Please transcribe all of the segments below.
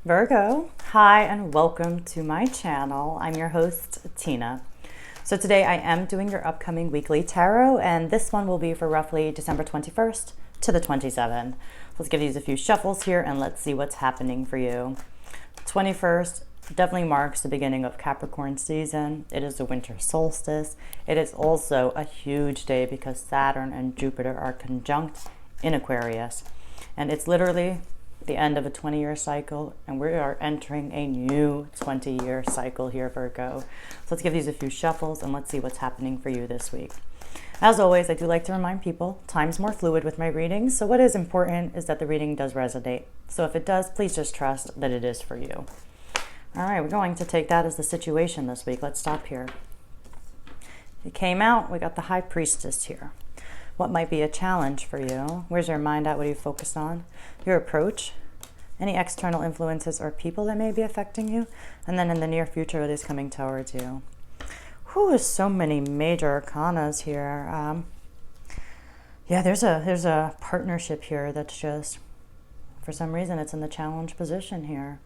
Virgo, hi and welcome to my channel. I'm your host, Tina. So today I am doing your upcoming weekly tarot, and this one will be for roughly December 21st to the 27th. Let's give these a few shuffles here and let's see what's happening for you. 21st definitely marks the beginning of Capricorn season. It is the winter solstice. It is also a huge day because Saturn and Jupiter are conjunct in Aquarius. And it's literally the end of a 20-year cycle, and we are entering a new 20-year cycle here, Virgo. So let's give these a few shuffles and let's see what's happening for you this week. As always, I do like to remind people, time's more fluid with my readings, so what is important is that the reading does resonate. So if it does, please just trust that it is for you. All right, we're going to take that as the situation this week. Let's stop here. It came out, we got the High Priestess here. What might be a challenge for you? Where's your mind at? What are you focused on? Your approach, any external influences or people that may be affecting you, and then in the near future, what is coming towards you? There's so many major arcanas here. Yeah, there's a partnership here that's just, for some reason, it's in the challenge position here.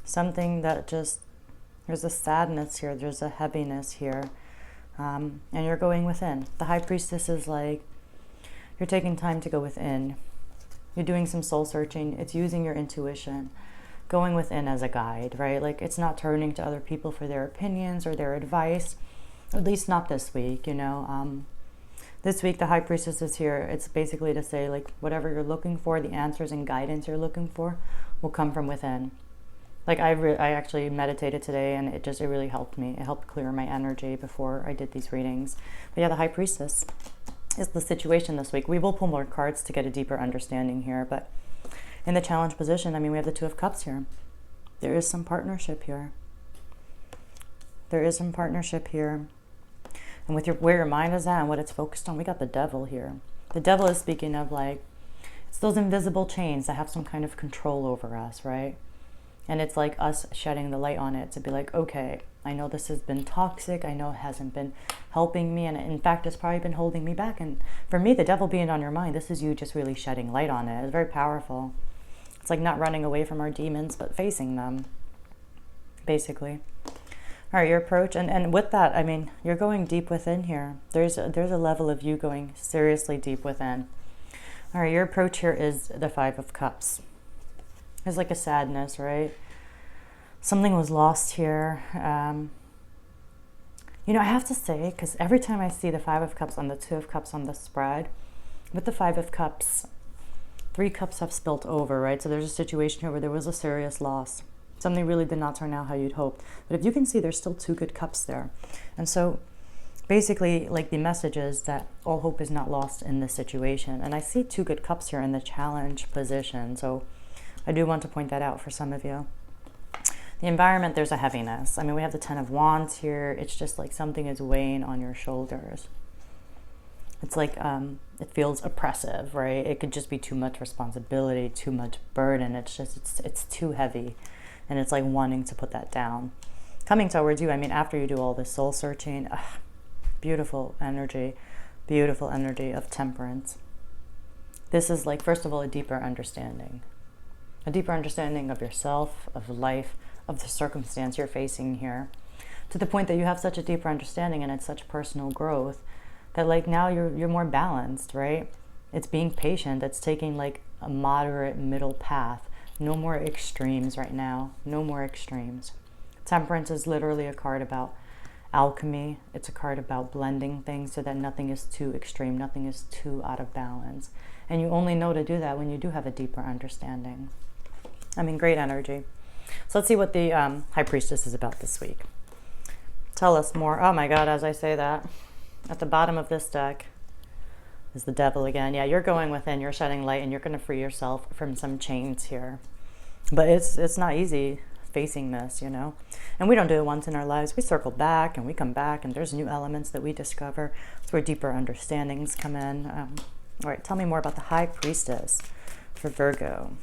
Something that just, there's a sadness here, there's a heaviness here. And you're going within. The High Priestess is like, you're taking time to go within. You're doing some soul searching. It's using your intuition, going within as a guide, right? Like, it's not turning to other people for their opinions or their advice, at least not this week, you know. This week, the High Priestess is here. It's basically to say, like, whatever you're looking for, the answers and guidance you're looking for will come from within. Like, I actually meditated today, and it really helped me. It helped clear my energy before I did these readings. But yeah, the High Priestess is the situation this week. We will pull more cards to get a deeper understanding here, but in the challenge position, I mean, we have the Two of Cups here. There is some partnership here. There is some partnership here. And with where your mind is at and what it's focused on, we got the Devil here. The Devil is speaking of, like, it's those invisible chains that have some kind of control over us, right? And it's like us shedding the light on it to be like, okay, I know this has been toxic. I know it hasn't been helping me. And in fact, it's probably been holding me back. And for me, the Devil being on your mind, this is you just really shedding light on it. It's very powerful. It's like not running away from our demons, but facing them, basically. All right, your approach. And with that, I mean, you're going deep within here. There's a level of you going seriously deep within. All right, your approach here is the Five of Cups. There's like a sadness, right? Something was lost here. You know, I have to say, because every time I see the Five of Cups on the Two of Cups on the spread, with the Five of Cups, 3 cups have spilt over, right? So there's a situation here where there was a serious loss. Something really did not turn out how you'd hoped. But if you can see, there's still 2 good cups there. And so basically, like, the message is that all hope is not lost in this situation. And I see 2 good cups here in the challenge position. So I do want to point that out for some of you. The environment, there's a heaviness. I mean, we have the Ten of Wands here. It's just like something is weighing on your shoulders. It's like it feels oppressive, right? It could just be too much responsibility, too much burden. It's just, it's too heavy. And it's like wanting to put that down. Coming towards you, I mean, after you do all this soul searching, beautiful energy of Temperance. This is like, first of all, a deeper understanding. A deeper understanding of yourself, of life, of the circumstance you're facing here. To the point that you have such a deeper understanding and it's such personal growth that, like, now you're more balanced, right? It's being patient. It's taking like a moderate middle path. No more extremes right now. No more extremes. Temperance is literally a card about alchemy. It's a card about blending things so that nothing is too extreme. Nothing is too out of balance. And you only know to do that when you do have a deeper understanding. I mean, great energy. So let's see what the High Priestess is about this week. Tell us more. Oh my God, as I say that, at the bottom of this deck is the Devil again. Yeah, you're going within, you're shedding light, and you're going to free yourself from some chains here. But it's not easy facing this, you know. And we don't do it once in our lives. We circle back and we come back, and there's new elements that we discover. That's where deeper understandings come in. All right, tell me more about the High Priestess for Virgo.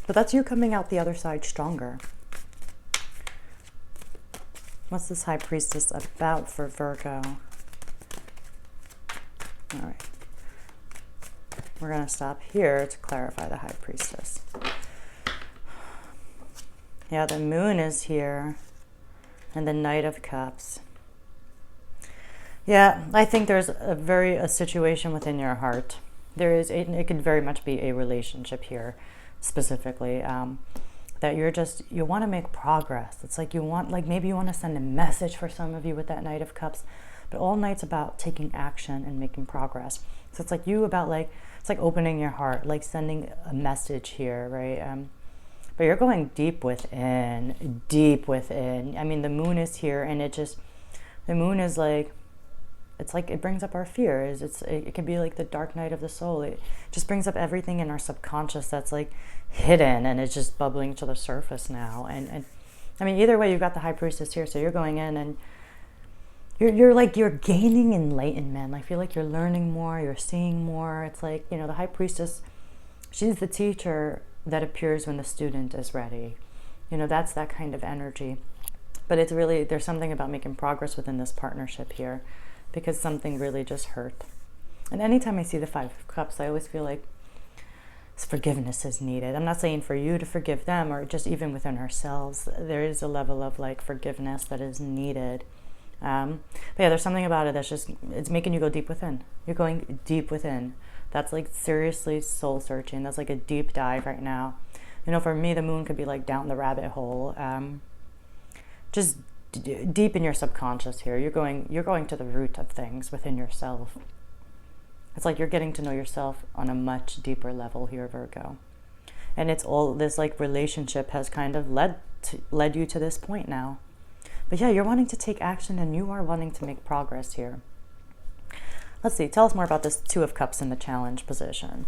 But that's you coming out the other side stronger. What's this High Priestess about for Virgo? All right. we're going to stop here to clarify the High Priestess. Yeah, the Moon is here, and the Knight of Cups. Yeah, I think there's a situation within your heart. It could very much be a relationship here, specifically, that you want to make progress. It's like maybe you want to send a message for some of you with that Knight of Cups, but all night's about taking action and making progress. So it's like it's like opening your heart, like sending a message here, right? But you're going deep within, deep within. I mean, the Moon is here, and the Moon is like, it's like it brings up our fears. It can be like the dark night of the soul. It just brings up everything in our subconscious that's like hidden, and it's just bubbling to the surface now. And I mean, either way, you've got the High Priestess here, so you're going in and you're gaining enlightenment. I feel like you're learning more, you're seeing more. It's like, the High Priestess, she's the teacher that appears when the student is ready. That's that kind of energy. But it's really, there's something about making progress within this partnership here, because something really just hurt. And anytime I see the Five of Cups, I always feel like forgiveness is needed. I'm not saying for you to forgive them, or just even within ourselves, there is a level of like forgiveness that is needed. But yeah, there's something about it that's just, it's making you go deep within. You're going deep within. That's like seriously soul searching. That's like a deep dive right now. For me, the Moon could be like down the rabbit hole. Just deep in your subconscious here. You're going to the root of things within yourself. It's like you're getting to know yourself on a much deeper level here, Virgo. And it's all this like relationship has kind of led you to this point now. But yeah, you're wanting to take action, and you are wanting to make progress here. Let's see, tell us more about this Two of Cups in the challenge position.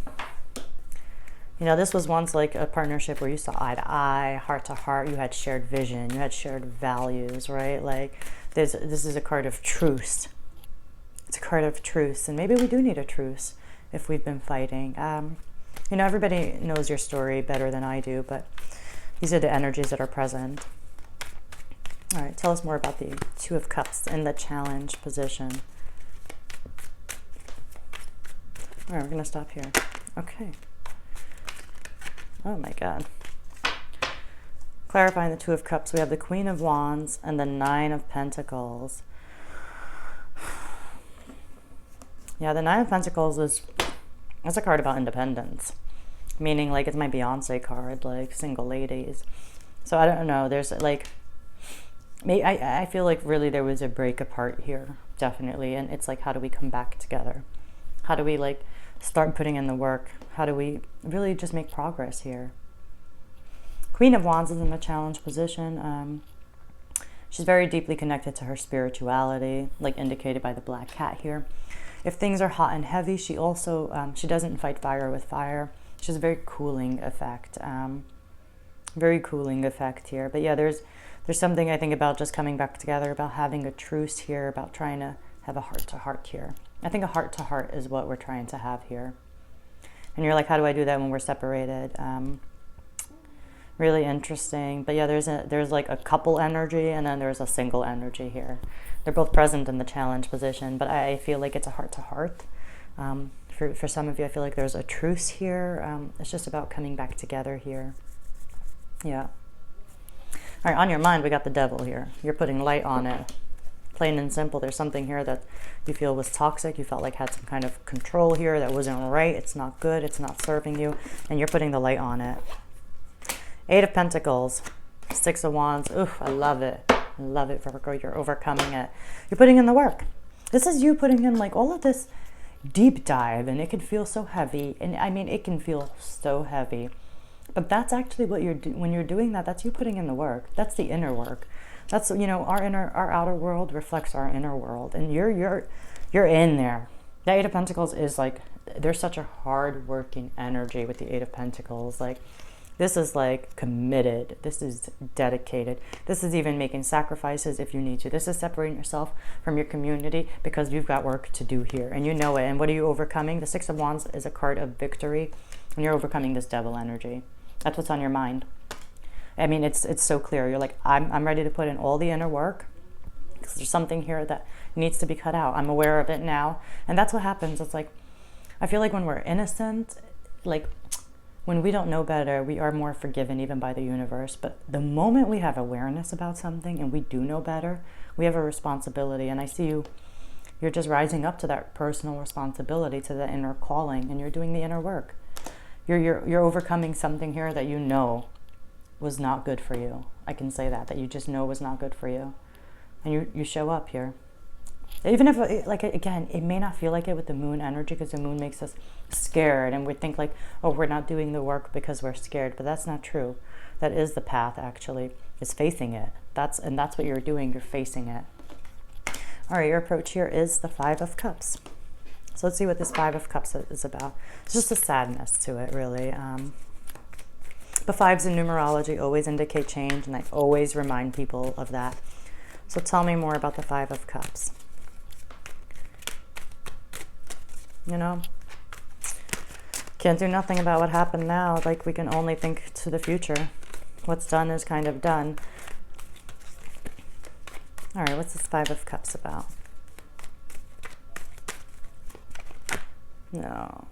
This was once like a partnership where you saw eye to eye, heart to heart, you had shared vision, you had shared values, right? Like this is a card of truce. It's a card of truce, and maybe we do need a truce if we've been fighting. Everybody knows your story better than I do, but these are the energies that are present. All right, tell us more about the Two of Cups in the challenge position. All right, we're going to stop here. Okay. Oh my God. Clarifying the Two of Cups, we have the Queen of Wands and the Nine of Pentacles. Yeah, the Nine of Pentacles that's a card about independence. Meaning like it's my Beyonce card, like single ladies. So I don't know, there's like, I feel like really there was a break apart here, definitely. And it's like, how do we come back together? How do we like start putting in the work? How do we really just make progress here? Queen of Wands is in the challenge position. She's very deeply connected to her spirituality, like indicated by the black cat here. If things are hot and heavy, she also, she doesn't fight fire with fire. She has a very cooling effect. Very cooling effect here. But yeah, there's something I think about just coming back together, about having a truce here, about trying to have a heart-to-heart here. I think a heart-to-heart is what we're trying to have here. And you're like, how do I do that when we're separated? Really interesting. But yeah, there's like a couple energy, and then there's a single energy here. They're both present in the challenge position, but I feel like it's a heart-to-heart. For some of you, I feel like there's a truce here. It's just about coming back together here. Yeah. All right, on your mind, we got the Devil here. You're putting light on it. Plain and simple, there's something here that you feel was toxic. You felt like had some kind of control here that wasn't right. It's not good. It's not serving you. And you're putting the light on it. Eight of Pentacles. Six of Wands. Ooh, I love it. I love it, Virgo. You're overcoming it. You're putting in the work. This is you putting in like all of this deep dive, and it can feel so heavy. And I mean, it can feel so heavy. But that's actually what you're doing. When you're doing that, that's you putting in the work. That's the inner work. That's, our outer world reflects our inner world, and you're in there. The Eight of Pentacles is like, there's such a hard-working energy with the Eight of Pentacles. Like, this is like committed. This is dedicated. This is even making sacrifices if you need to. This is separating yourself from your community because you've got work to do here, and you know it. And what are you overcoming? The Six of Wands is a card of victory, and you're overcoming this Devil energy. That's what's on your mind. I mean, it's so clear. You're like, I'm ready to put in all the inner work because there's something here that needs to be cut out. I'm aware of it now. And that's what happens. It's like I feel like when we're innocent, like when we don't know better, we are more forgiven even by the universe. But the moment we have awareness about something and we do know better, we have a responsibility. And I see you're just rising up to that personal responsibility, to the inner calling, and you're doing the inner work. You're overcoming something here that you know was not good for you. I can say that you just know was not good for you. And you show up here. Even if, like, again, it may not feel like it with the moon energy, because the moon makes us scared, and we think like, oh, we're not doing the work because we're scared. But that's not true. That is the path, actually, is facing it. That's what you're doing. You're facing it. All right, your approach here is the Five of Cups. So let's see what this Five of Cups is about. It's just a sadness to it, really. The fives in numerology always indicate change, and I always remind people of that. So tell me more about the Five of Cups. You know, can't do nothing about what happened now. Like, we can only think to the future. What's done is kind of done. All right, what's this Five of Cups about? No,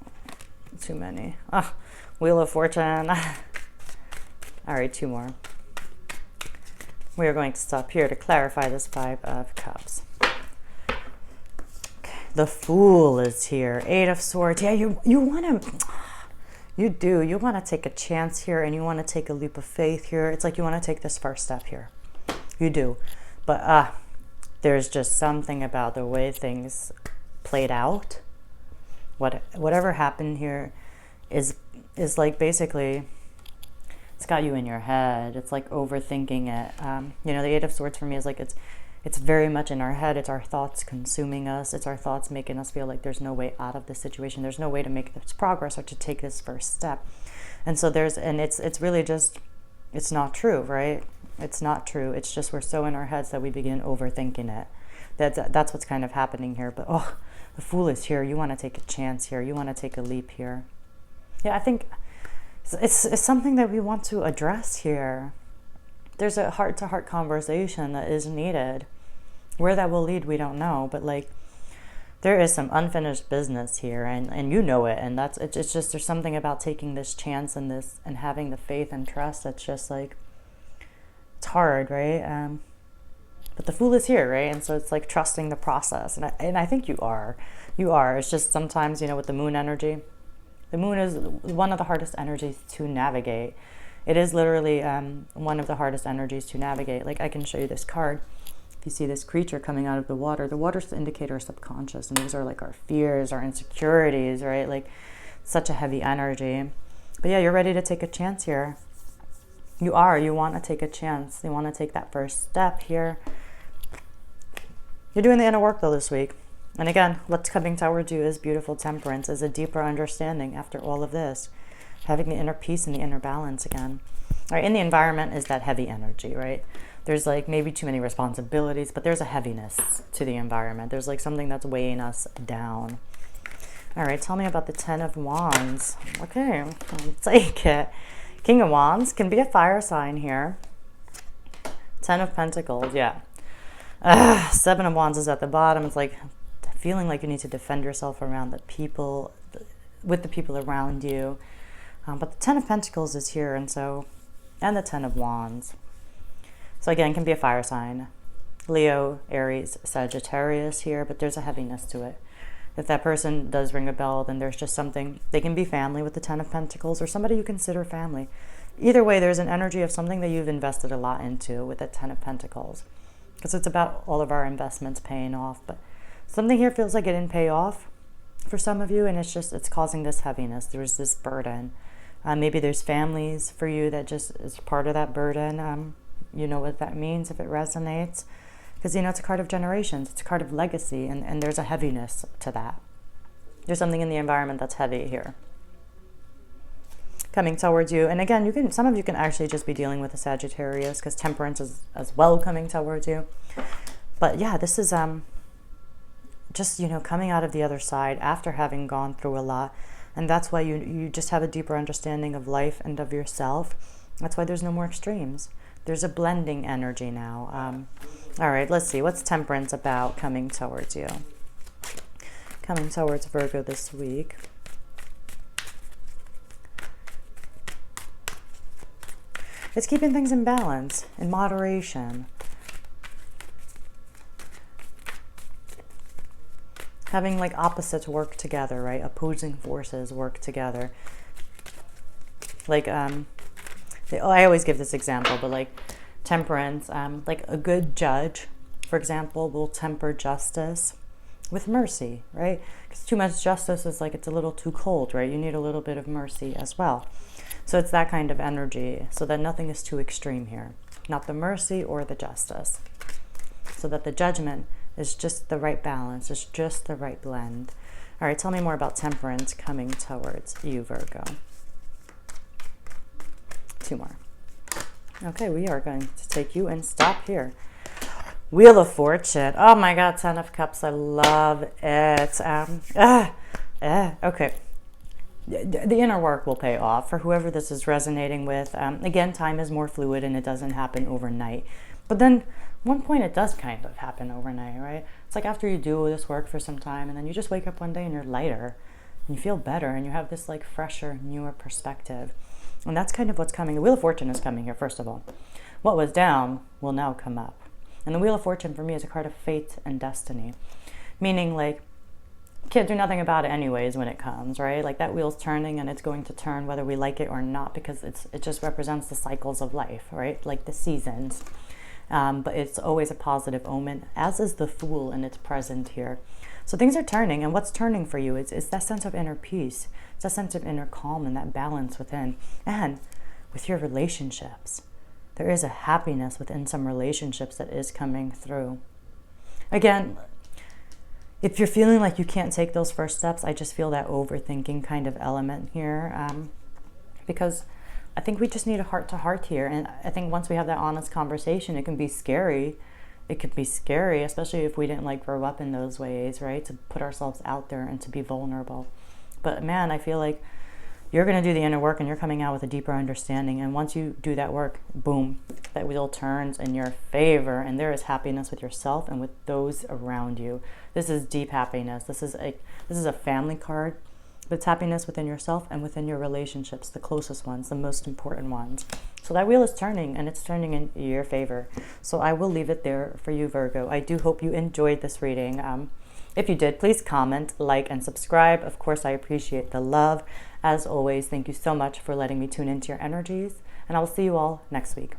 too many. Ah, Wheel of Fortune. All right, two more. We are going to stop here to clarify this Five of Cups. The Fool is here. Eight of Swords. Yeah, you want to... You do. You want to take a chance here, and you want to take a leap of faith here. It's like you want to take this first step here. You do. But there's just something about the way things played out. Whatever happened here is like, basically, it's got you in your head. It's like overthinking it. You know, the Eight of Swords for me is like, it's very much in our head. It's our thoughts consuming us. It's our thoughts making us feel like there's no way out of this situation. There's no way to make this progress or to take this first step. And so it's really just, it's not true, right? It's not true. It's just, we're so in our heads that we begin overthinking it. That's what's kind of happening here. But the Fool is here. You want to take a chance here. You want to take a leap here. Yeah, I think it's something that we want to address here. There's a heart-to-heart conversation that is needed. Where that will lead, we don't know. But like, there is some unfinished business here, and you know it. And it's just, there's something about taking this chance and having the faith and trust that's just like, it's hard, right? But the Fool is here, right? And so it's like trusting the process. And I think you are. It's just sometimes, you know, with the moon energy, the moon is one of the hardest energies to navigate. It is literally one of the hardest energies to navigate. Like, I can show you this card. If you see this creature coming out of the water's to indicate our subconscious. And these are like our fears, our insecurities, right? Like, such a heavy energy. But yeah, you're ready to take a chance here. You are. You want to take a chance. You want to take that first step here. You're doing the inner work, though, this week. And again, what's coming towards you is beautiful Temperance, is a deeper understanding after all of this. Having the inner peace and the inner balance again. All right, in the environment is that heavy energy, right? There's like maybe too many responsibilities, but there's a heaviness to the environment. There's like something that's weighing us down. All right, tell me about the Ten of Wands. Okay, I'll take it. King of Wands can be a fire sign here. Ten of Pentacles, yeah. Seven of Wands is at the bottom. It's like feeling like you need to defend yourself around the people, with the people around you. But the Ten of Pentacles is here, and the Ten of Wands. So again, can be a fire sign. Leo, Aries, Sagittarius here, but there's a heaviness to it. If that person does ring a bell, then there's just something. They can be family with the Ten of Pentacles, or somebody you consider family. Either way, there's an energy of something that you've invested a lot into with the Ten of Pentacles. Because it's about all of our investments paying off. But something here feels like it didn't pay off for some of you, and it's causing this heaviness. There's this burden. Maybe there's families for you that just is part of that burden. You know what that means if it resonates. Because, you know, it's a card of generations. It's a card of legacy, and there's a heaviness to that. There's something in the environment that's heavy here. Coming towards you. And again, some of you can actually just be dealing with a Sagittarius, because Temperance is as well coming towards you. But yeah, this is just, you know, coming out of the other side after having gone through a lot. And that's why you just have a deeper understanding of life and of yourself. That's why there's no more extremes. There's a blending energy now. All right, let's see. What's Temperance about coming towards you? Coming towards Virgo this week. It's keeping things in balance, in moderation. Having like opposites work together, right? Opposing forces work together. Like, I always give this example, but like temperance, like a good judge, for example, will temper justice with mercy, right? Because too much justice is like, it's a little too cold, right? You need a little bit of mercy as well. So it's that kind of energy, so that nothing is too extreme here. Not the mercy or the justice. So that the judgment is just the right balance, it's just the right blend. All right, tell me more about temperance coming towards you, Virgo. 2 more. Okay, we are going to take you and stop here. Wheel of Fortune. Oh my God, 10 of Cups. I love it. Okay. The inner work will pay off for whoever this is resonating with. Again, time is more fluid and it doesn't happen overnight. But then one point it does kind of happen overnight, right? It's like after you do this work for some time and then you just wake up one day and you're lighter and you feel better and you have this like fresher, newer perspective. And that's kind of what's coming. The Wheel of Fortune is coming here, first of all. What was down will now come up. And the Wheel of Fortune for me is a card of fate and destiny. Meaning like, can't do nothing about it anyways when it comes, right? Like that wheel's turning and it's going to turn whether we like it or not, because it just represents the cycles of life, right? Like the seasons. But it's always a positive omen, as is the Fool, and it's present here. So things are turning, and what's turning for you is that sense of inner peace. It's that sense of inner calm and that balance within. And with your relationships, there is a happiness within some relationships that is coming through. Again, if you're feeling like you can't take those first steps, I just feel that overthinking kind of element here, because I think we just need a heart-to-heart here. And I think once we have that honest conversation, it can be scary. It could be scary, especially if we didn't like grow up in those ways, right? To put ourselves out there and to be vulnerable. But man, I feel like you're going to do the inner work and you're coming out with a deeper understanding. And once you do that work, boom, that wheel turns in your favor. And there is happiness with yourself and with those around you. This is deep happiness. This is a family card. But it's happiness within yourself and within your relationships, the closest ones, the most important ones. So that wheel is turning, and it's turning in your favor. So I will leave it there for you, Virgo. I do hope you enjoyed this reading. If you did, please comment, like, and subscribe. Of course, I appreciate the love. As always, thank you so much for letting me tune into your energies, and I will see you all next week.